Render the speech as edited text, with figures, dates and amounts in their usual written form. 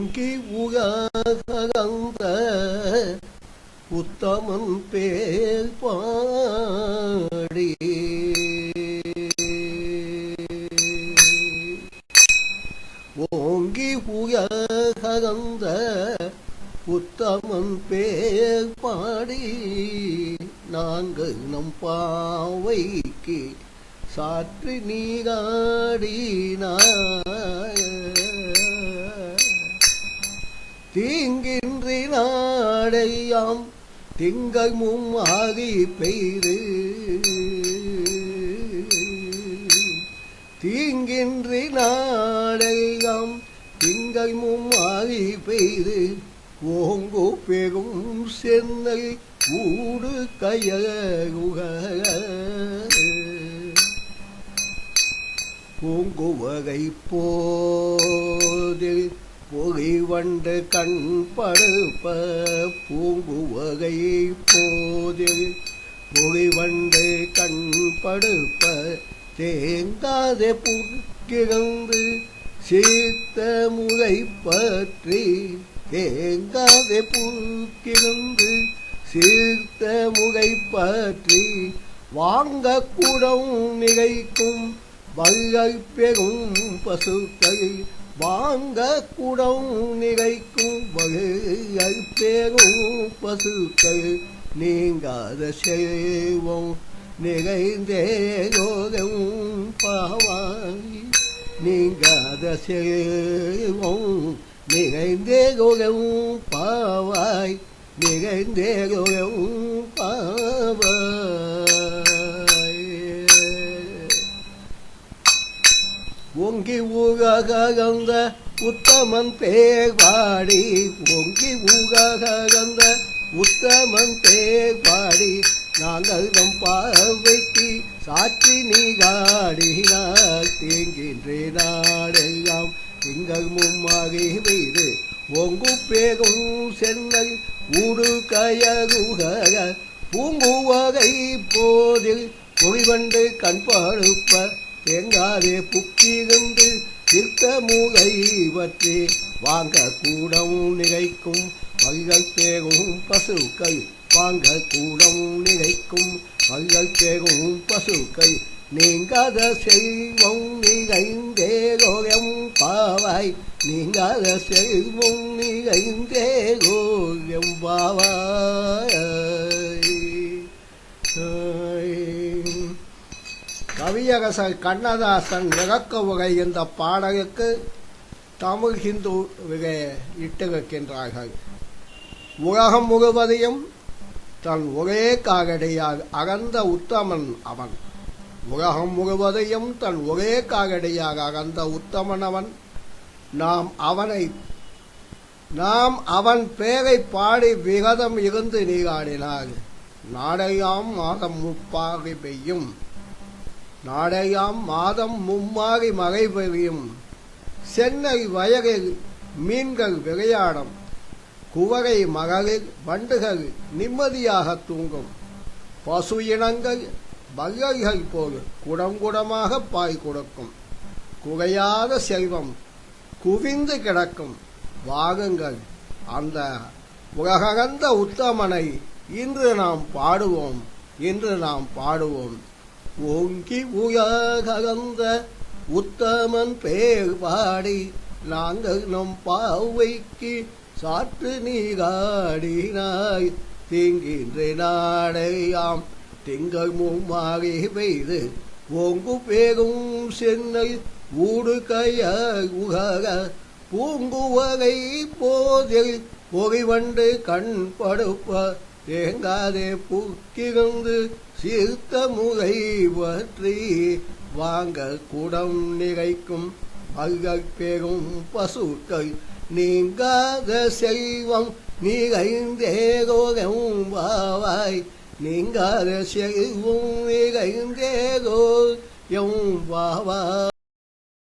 ஓங்கி உலகளந்த உத்தமன் பேர் பாடி ஓங்கி உலகளந்த உத்தமன் பேர் பாடி நாங்கள் நம் பாவைக்கு சாற்றி நீராடினாய் தீங்கின்றி நாடையாம் திங்கள் மும்மாகி பெய்து தீங்கின்றி நாடையாம் திங்கள் மும்மாகி பெய்து ஓங்கு பெரும் சென்னை ஊடு கையகுக பூங்குவகை போதில் பொறி வண்டு கண் படுப்ப பூங்குவகை போதில் பொறி வண்டு கண் படுப்ப தேங்காதே புக்கிழந்து சீர்த்த முறை பற்றி தேங்காதே புக்கிழந்து சீர்த்த முறை பற்றி வாங்க குடம் நிகைக்கும் வகை பெரும் பசுக்கள் வாங்க குடம் நிகைக்கும் வகை பெரும் பசுக்கள் நீங்காத செல்வம் நிறைந்தேரோகம் பாவாய் நீங்காத செல்வம் நிறைந்தேரோகம் பாவாய் நிறைந்தேரோகம் பாவாய் ஓங்கி ஊகந்த உத்தமன் பேர் பாடி ஓங்கி ஊகந்த உத்தமன் பேர் பாடி நாங்கள் நம் பார்வைக்கு சாற்றி நீராடினார் தீங்கின்றே நாடெல்லாம் திங்கள் மும்மாகி பெய்து ஓங்கு பேரும் சென்னை ஊடு கயகுக பூங்குவகை போதில் பொறிவண்டு கண்படுப்ப தேங்காதே புக்கிருந்து சித்த மூகை பற்றி வாங்க கூடம் நினைக்கும் வகைகள் பேரும் பசுக்கள் வாங்க கூடம் நினைக்கும் வகைகள் பேரும் பசுக்கள் நீங்காத செல்வம் நிகழ்ந்தேரோயம் பாவாய் நீங்காத செல்வம் நிகழ்ந்தேரோயம் பாவாய். கவியரசர் கண்ணதாசன் இறக்க உரை என்ற பாடலுக்கு தமிழ் ஹிந்து இட்டிருக்கின்றார்கள். உலகம் முழுவதையும் தன் ஒரே காகடியாக அகந்த உத்தமன் அவன். உலகம் முழுவதையும் தன் ஒரே காகடியாக அகந்த உத்தமன் அவன். நாம் அவன் பெயரை பாடி விரதம் இருந்து நீராடினார். நாடையாம் மாதம் முப்பாகி பெய்யும் நாடையாம் மாதம் மும்மாறி மழை பெய்யும் சென்னை வயலில் மீன்கள் விளையாடும் குவரை மகளிர் வண்டுகள் நிம்மதியாக தூங்கும் பசு இனங்கள் பல்லர்கள் போல் குடம் குடமாக பாய் கொடுக்கும் குறையாத செல்வம் குவிந்து கிடக்கும் வாகுங்கள் அந்த உலகந்த உத்தமனை இன்று நாம் பாடுவோம் ஓங்கி உலகந்த உத்தமன் பேர் பாடி நாங்கள் நம் பாவைக்கு சாற்று நீராடினாய் தீங்கின்றே நாடையாம் திங்கள் மும்மாறி பெய்து ஓங்கு பேரும் சென்னை ஊடு கையகுக பூங்குவகை போதில் பொறிவண்டு கண் படுப்ப தேங்காதே புக்கிருந்து சீர்த்த முறை பற்றி வாங்க குடம் நினைக்கும் வகை பெரும் பசுக்கள் நீங்காத செல்வம் நிறைந்தேரோகம் பாவாய் நீங்காத செல்வம் நிறைந்தேரோகம் பாவாய்.